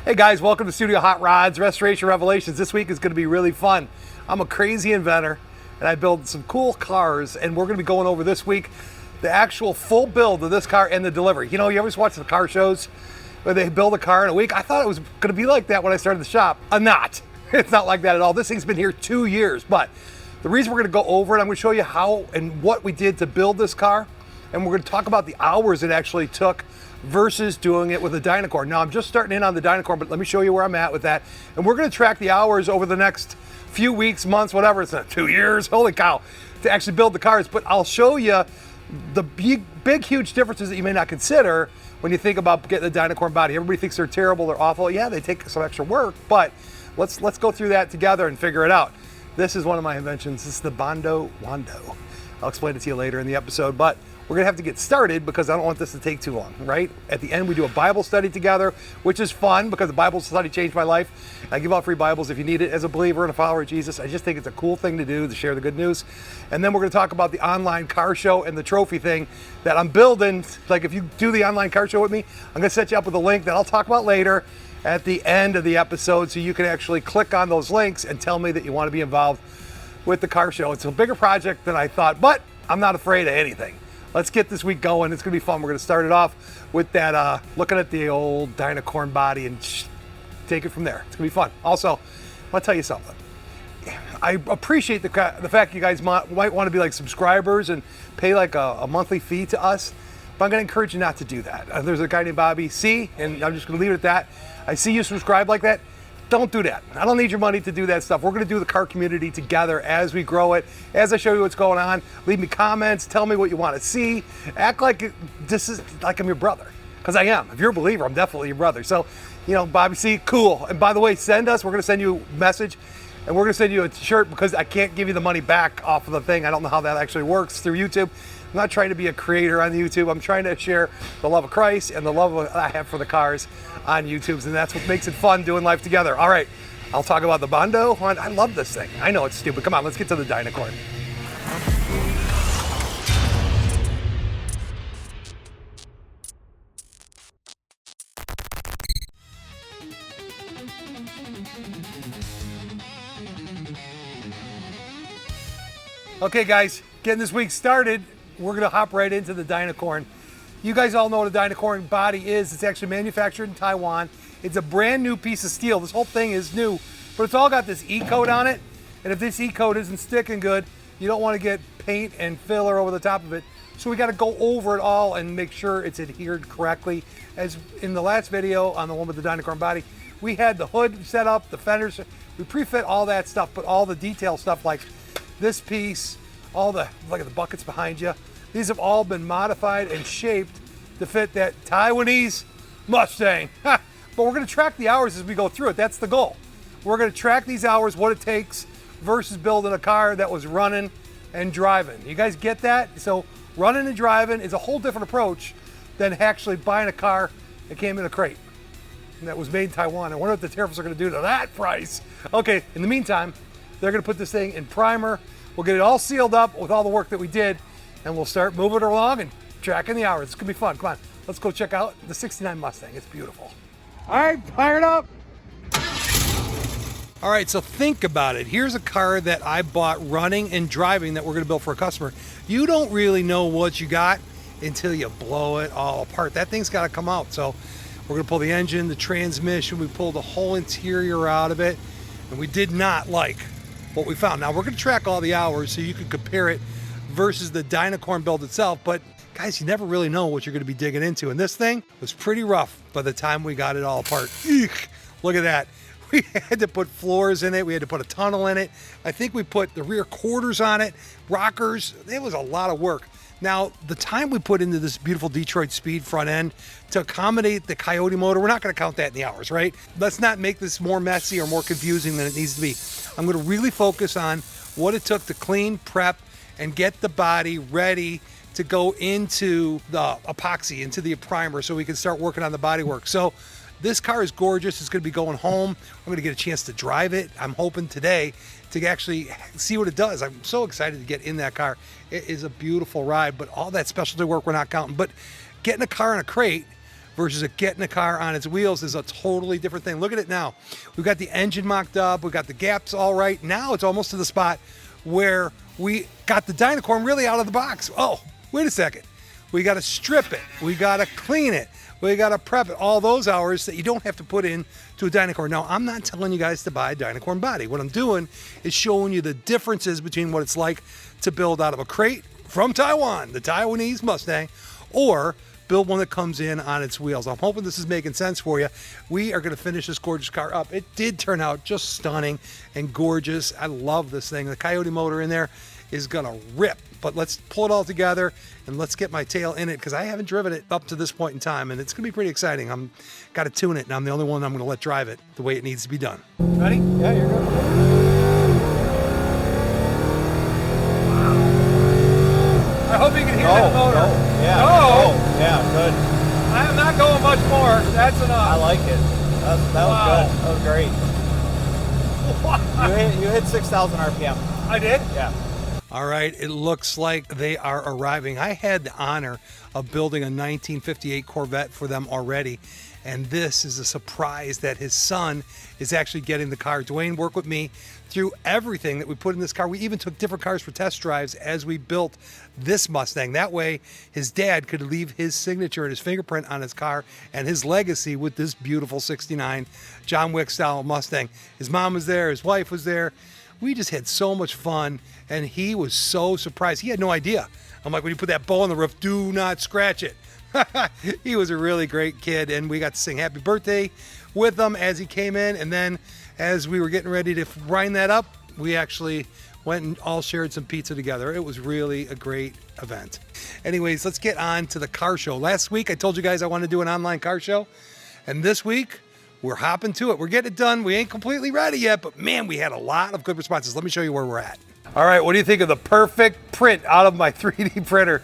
Hey guys, welcome to Studio Hotrods Restoration Revelations. This week is going to be really fun. I'm a crazy inventor and I build some cool cars, and we're going to be going over this week the actual full build of this car and the delivery. You know, you always watch the car shows where they build a car in a week. I thought it was going to be like that when I started the shop. I'm not. It's not like that at all. This thing's been here 2 years, but the reason we're going to go over it, I'm going to show you how and what we did to build this car, and we're going to talk about the hours it actually took versus doing it with a Dynacorn. Now, I'm just starting in on the Dynacorn, but let me show you where I'm at with that. And we're going to track the hours over the next few weeks, months, whatever. It's not 2 years, holy cow, to actually build the cars. But I'll show you the big, huge differences that you may not consider when you think about getting a Dynacorn body. Everybody thinks they're terrible, they're awful. Yeah, they take some extra work, but let's go through that together and figure it out. This is one of my inventions. This is the Bondo Wando. I'll explain it to you later in the episode, but we're gonna have to get started because I don't want this to take too long, right? At the end, we do a Bible study together, which is fun because the Bible study changed my life. I give out free Bibles if you need it as a believer and a follower of Jesus. I just think it's a cool thing to do, to share the good news. And then we're gonna talk about the online car show and the trophy thing that I'm building. Like, if you do the online car show with me, I'm gonna set you up with a link that I'll talk about later at the end of the episode, so you can actually click on those links and tell me that you wanna be involved with the car show. It's a bigger project than I thought, but I'm not afraid of anything. Let's get this week going. It's gonna be fun. We're gonna start it off with that, looking at the old Dynacorn body and take it from there. It's gonna be fun. Also, I'll tell you something. I appreciate the fact you guys might want to be like subscribers and pay like a monthly fee to us, but I'm gonna encourage you not to do that. There's a guy named Bobby C, and I'm just gonna leave it at that. I see you subscribe like that. Don't do that. I don't need your money to do that stuff. We're gonna do the car community together as we grow it, as I show you what's going on. Leave me comments, tell me what you wanna see. Act like this is like I'm your brother, because I am. If you're a believer, I'm definitely your brother. So, you know, Bobby C, cool. And by the way, we're gonna send you a message, and we're gonna send you a shirt because I can't give you the money back off of the thing. I don't know how that actually works through YouTube. I'm not trying to be a creator on YouTube. I'm trying to share the love of Christ and the love I have for the cars on YouTube, and that's what makes it fun doing life together. All right, I'll talk about the Bondo. I love this thing. I know it's stupid. Come on, let's get to the Dynacorn. Okay, guys, getting this week started. We're gonna hop right into the Dynacorn. You guys all know what a Dynacorn body is. It's actually manufactured in Taiwan. It's a brand new piece of steel. This whole thing is new, but it's all got this E-coat on it. And if this E-coat isn't sticking good, you don't want to get paint and filler over the top of it. So we got to go over it all and make sure it's adhered correctly. As in the last video on the one with the Dynacorn body, we had the hood set up, the fenders, we pre-fit all that stuff, but all the detail stuff like this piece, all the, look at the buckets behind you. These have all been modified and shaped to fit that Taiwanese Mustang. But we're gonna track the hours as we go through it. That's the goal. We're gonna track these hours, what it takes versus building a car that was running and driving. You guys get that? So running and driving is a whole different approach than actually buying a car that came in a crate and that was made in Taiwan. I wonder what the tariffs are gonna do to that price. Okay, in the meantime, they're gonna put this thing in primer. We'll get it all sealed up with all the work that we did, and we'll start moving it along and tracking the hours. It's gonna be fun. Come on, let's go check out the 69 Mustang. It's beautiful. All right, fired up. All right, so think about it. Here's a car that I bought running and driving that we're gonna build for a customer. You don't really know what you got until you blow it all apart. That thing's gotta come out. So we're gonna pull the engine, the transmission, we pulled the whole interior out of it, and we did not like what we found. Now we're gonna track all the hours so you can compare it versus the Dynacorn build itself, but guys, you never really know what you're gonna be digging into. And this thing was pretty rough by the time we got it all apart. Eek, look at that. We had to put floors in it. We had to put a tunnel in it. I think we put the rear quarters on it, rockers. It was a lot of work. Now, the time we put into this beautiful Detroit Speed front end to accommodate the Coyote motor, we're not gonna count that in the hours, right? Let's not make this more messy or more confusing than it needs to be. I'm gonna really focus on what it took to clean, prep, and get the body ready to go into the epoxy, into the primer, so we can start working on the body work. So this car is gorgeous. It's gonna be going home. I'm gonna get a chance to drive it. I'm hoping today to actually see what it does. I'm so excited to get in that car. It is a beautiful ride, but all that specialty work we're not counting. But getting a car in a crate versus getting a car on its wheels is a totally different thing. Look at it now. We've got the engine mocked up. We've got the gaps all right. Now it's almost to the spot where we got the Dynacorn really out of the box. Oh, wait a second. We got to strip it. We got to clean it. We got to prep it. All those hours that you don't have to put in to a Dynacorn. Now, I'm not telling you guys to buy a Dynacorn body. What I'm doing is showing you the differences between what it's like to build out of a crate from Taiwan, the Taiwanese Mustang, or build one that comes in on its wheels. I'm hoping this is making sense for you. We are going to finish this gorgeous car up. It did turn out just stunning and gorgeous. I love this thing. The Coyote motor in there is going to rip. But let's pull it all together and let's get my tail in it, because I haven't driven it up to this point in time, and it's going to be pretty exciting. I'm got to tune it, and I'm the only one I'm going to let drive it the way it needs to be done. Ready? Yeah, you're good. I hope you can hear that motor. Yeah. Oh, yeah, good. I am not going much more. That's enough. I like it. That was good. That was great. You hit 6,000 RPM. I did? Yeah. All right, it looks like they are arriving. I had the honor of building a 1958 Corvette for them already, and this is a surprise that his son is actually getting the car. Dwayne worked with me through everything that we put in this car. We even took different cars for test drives as we built this Mustang. That way, his dad could leave his signature and his fingerprint on his car and his legacy with this beautiful 69 John Wick style Mustang. His mom was there, his wife was there. We just had so much fun, and he was so surprised. He had no idea. I'm like, when you put that bow on the roof, do not scratch it. He was a really great kid, and we got to sing happy birthday with him as he came in. And then as we were getting ready to wind that up, we actually went and all shared some pizza together. It was really a great event. Anyways, let's get on to the car show. Last week, I told you guys I wanted to do an online car show, and this week, we're hopping to it. We're getting it done. We ain't completely ready yet, but man, we had a lot of good responses. Let me show you where we're at. All right, what do you think of the perfect print out of my 3D printer?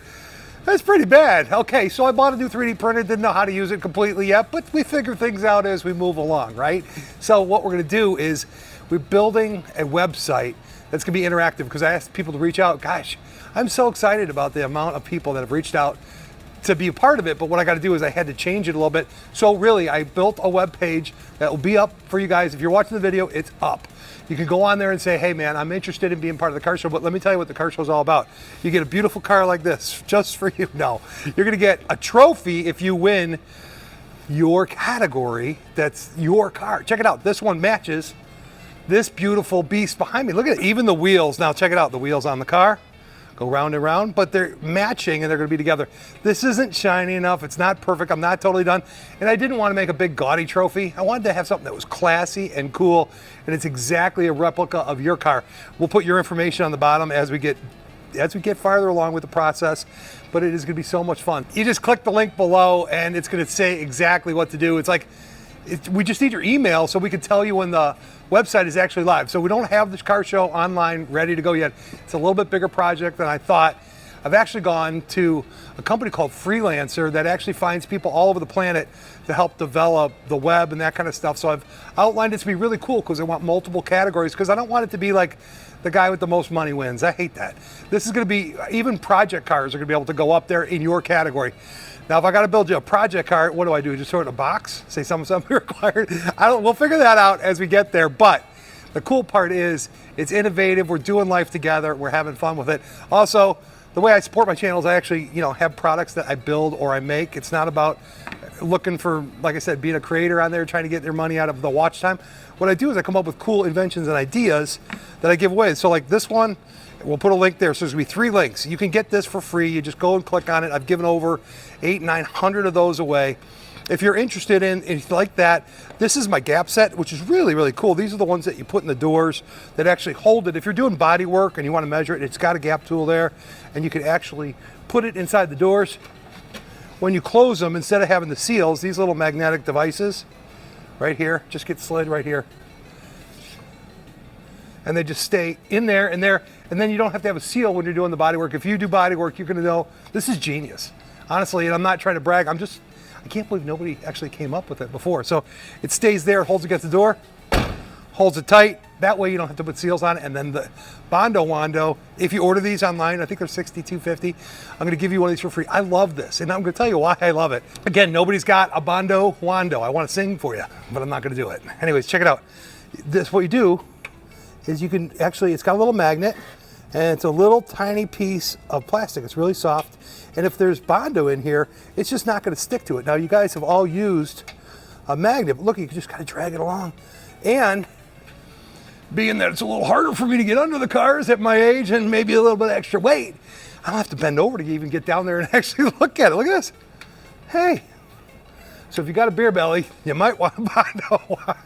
That's pretty bad. Okay, so I bought a new 3D printer, didn't know how to use it completely yet, but we figure things out as we move along, right? So what we're gonna do is we're building a website that's gonna be interactive, because I asked people to reach out. Gosh, I'm so excited about the amount of people that have reached out to be a part of it, but what I got to do is I had to change it a little bit. So really, I built a web page that will be up for you guys. If you're watching the video, it's up. You can go on there and say, hey man, I'm interested in being part of the car show, but let me tell you what the car show is all about. You get a beautiful car like this just for you. No, you're gonna get a trophy if you win your category. That's your car. Check it out. This one matches this beautiful beast behind me. Look at it, even the wheels. Now check it out, the wheels on the car go round and round, but they're matching and they're gonna be together. This isn't shiny enough, it's not perfect, I'm not totally done, and I didn't wanna make a big gaudy trophy. I wanted to have something that was classy and cool, and it's exactly a replica of your car. We'll put your information on the bottom as we get farther along with the process, but it is gonna be so much fun. You just click the link below and it's gonna say exactly what to do. It's like, we just need your email so we can tell you when the website is actually live. So we don't have this car show online ready to go yet. It's a little bit bigger project than I thought. I've actually gone to a company called Freelancer that actually finds people all over the planet to help develop the web and that kind of stuff. So I've outlined it to be really cool because I want multiple categories, because I don't want it to be like the guy with the most money wins. I hate that. This is gonna be, even project cars are gonna be able to go up there in your category. Now, if I got to build you a project car, what do? Just throw it in a box? Say something required? We'll figure that out as we get there. But the cool part is it's innovative. We're doing life together. We're having fun with it. Also, the way I support my channel is I actually, have products that I build or I make. It's not about looking for, like I said, being a creator on there, trying to get their money out of the watch time. What I do is I come up with cool inventions and ideas that I give away. So like this one, we'll put a link there. So there's gonna be 3 links. You can get this for free. You just go and click on it. I've given over 800-900 of those away. If you're interested in, if you like that, this is my gap set, which is really, really cool. These are the ones that you put in the doors that actually hold it. If you're doing body work and you want to measure it, it's got a gap tool there, and you can actually put it inside the doors. When you close them, instead of having the seals, these little magnetic devices right here, just get slid right here. And they just stay in there and there, and then you don't have to have a seal when you're doing the body work. If you do body work, you're gonna know this is genius. Honestly, and I'm not trying to brag, I can't believe nobody actually came up with it before. So it stays there, holds against the door, holds it tight, That way you don't have to put seals on it. And then the Bondo Wando, if you order these online, I think they're $62.50. I'm going to give you one of these for free. I love this, and I'm going to tell you why I love it. Again, nobody's got a Bondo Wando. I want to sing for you, but I'm not going to do it. Anyways, check it out. This, what you do is you can actually, it's got a little magnet, and it's a little tiny piece of plastic. It's really soft. And if there's Bondo in here, it's just not going to stick to it. Now, you guys have all used a magnet, but look, you can just kind of drag it along. And being that it's a little harder for me to get under the cars at my age and maybe a little bit of extra weight, I don't have to bend over to even get down there and actually look at it. Look at this. Hey. So if you got a beer belly, you might want to Bondo one.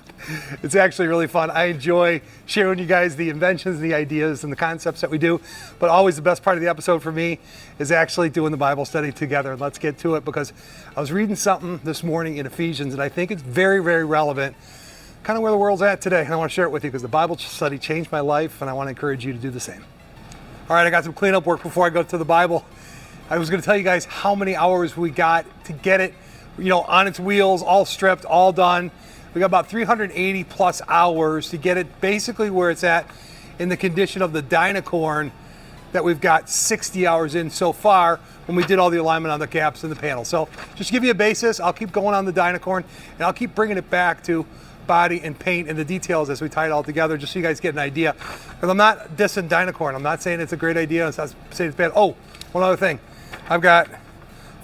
It's actually really fun. I enjoy sharing with you guys the inventions, the ideas, and the concepts that we do. But always the best part of the episode for me is actually doing the Bible study together. And let's get to it, because I was reading something this morning in Ephesians, and I think it's very, very relevant, kind of where the world's at today. And I want to share it with you because the Bible study changed my life, and I want to encourage you to do the same. All right, I got some cleanup work before I go to the Bible. I was going to tell you guys how many hours we got to get it, on its wheels, all stripped, all done. We got about 380 plus hours to get it basically where it's at in the condition of the Dynacorn that we've got 60 hours in so far when we did all the alignment on the caps and the panel. So just to give you a basis, I'll keep going on the Dynacorn, and I'll keep bringing it back to body and paint and the details as we tie it all together, just so you guys get an idea. Because I'm not dissing Dynacorn. I'm not saying it's a great idea. I'm not saying it's bad. Oh, one other thing. I've got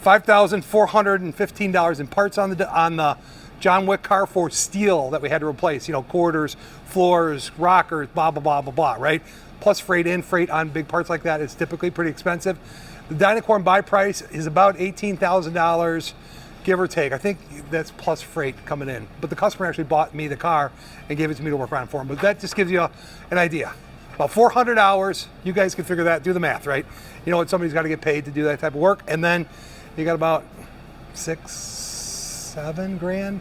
$5,415 in parts on the John Wick car for steel that we had to replace, quarters, floors, rockers, blah, blah, blah, blah, blah, right? Plus freight in, freight on big parts like that is typically pretty expensive. The Dynacorn buy price is about $18,000, give or take. I think that's plus freight coming in. But the customer actually bought me the car and gave it to me to work on for him. But that just gives you an idea. About 400 hours, you guys can figure that, do the math, right? You know what, somebody's got to get paid to do that type of work. And then you got about $6-7 grand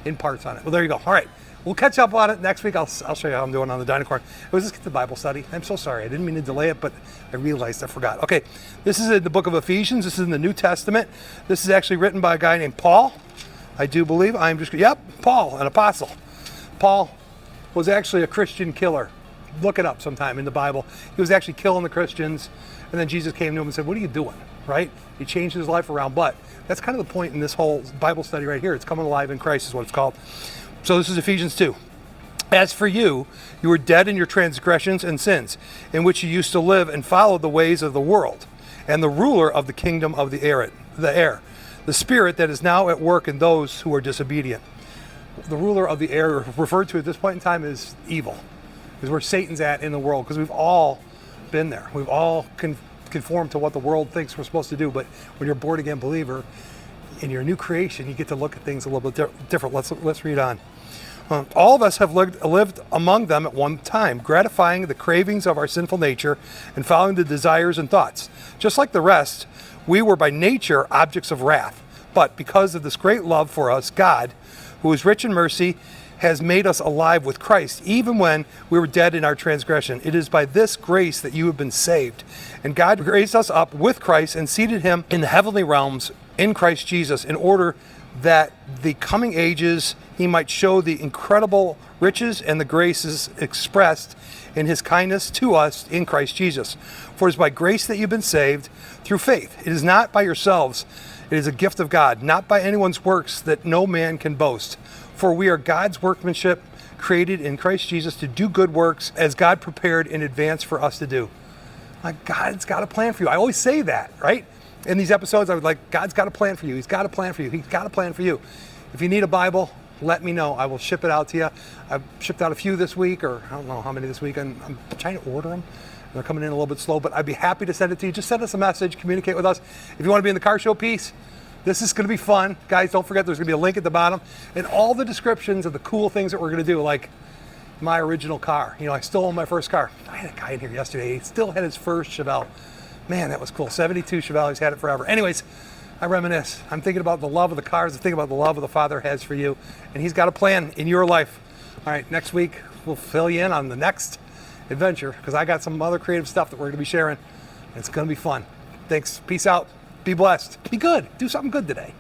in parts on it. Well, there you go. All right, we'll catch up on it next week. I'll show you how I'm doing on the Dynacorn. Let's just get to the Bible study. I'm so sorry. I didn't mean to delay it, but I realized I forgot. Okay, this is in the book of Ephesians. This is in the New Testament. This is actually written by a guy named Paul, I do believe. Paul, an apostle. Paul was actually a Christian killer. Look it up sometime in the Bible. He was actually killing the Christians, and then Jesus came to him and said, what are you doing, right? He changed his life around, but that's kind of the point in this whole Bible study right here. It's coming alive in Christ is what it's called. So this is Ephesians 2. As for you, you were dead in your transgressions and sins, in which you used to live and follow the ways of the world, and the ruler of the kingdom of the air, the spirit that is now at work in those who are disobedient. The ruler of the air, referred to at this point in time, is evil, is where Satan's at in the world, because we've all been there. We've all conform to what the world thinks we're supposed to do. But when you're a born again believer and you're a new creation, you get to look at things a little bit different. Let's read on. All of us have lived among them at one time, gratifying the cravings of our sinful nature and following the desires and thoughts. Just like the rest, we were by nature objects of wrath. But because of this great love for us, God, who is rich in mercy, has made us alive with Christ, even when we were dead in our transgression. It is by this grace that you have been saved. And God raised us up with Christ and seated him in the heavenly realms in Christ Jesus, in order that the coming ages he might show the incredible riches and the graces expressed in his kindness to us in Christ Jesus. For it is by grace that you've been saved through faith. It is not by yourselves. It is a gift of God, not by anyone's works, that no man can boast. For we are God's workmanship, created in Christ Jesus to do good works as God prepared in advance for us to do. Like, God's got a plan for you. I always say that, right? In these episodes, I would like, God's got a plan for you. He's got a plan for you. He's got a plan for you. If you need a Bible, let me know. I will ship it out to you. I've shipped out a few this week, or I don't know how many this week. I'm trying to order them. They're coming in a little bit slow, but I'd be happy to send it to you. Just send us a message, communicate with us. If you want to be in the car show piece, this is going to be fun. Guys, don't forget there's going to be a link at the bottom and all the descriptions of the cool things that we're going to do, like my original car. I still own my first car. I had a guy in here yesterday. He still had his first Chevelle. Man, that was cool. 72 Chevelle. He's had it forever. Anyways, I reminisce. I'm thinking about the love of the cars. I'm thinking about the love of the Father has for you. And he's got a plan in your life. All right, next week, we'll fill you in on the next adventure, because I got some other creative stuff that we're going to be sharing. It's going to be fun. Thanks. Peace out. Be blessed. Be good. Do something good today.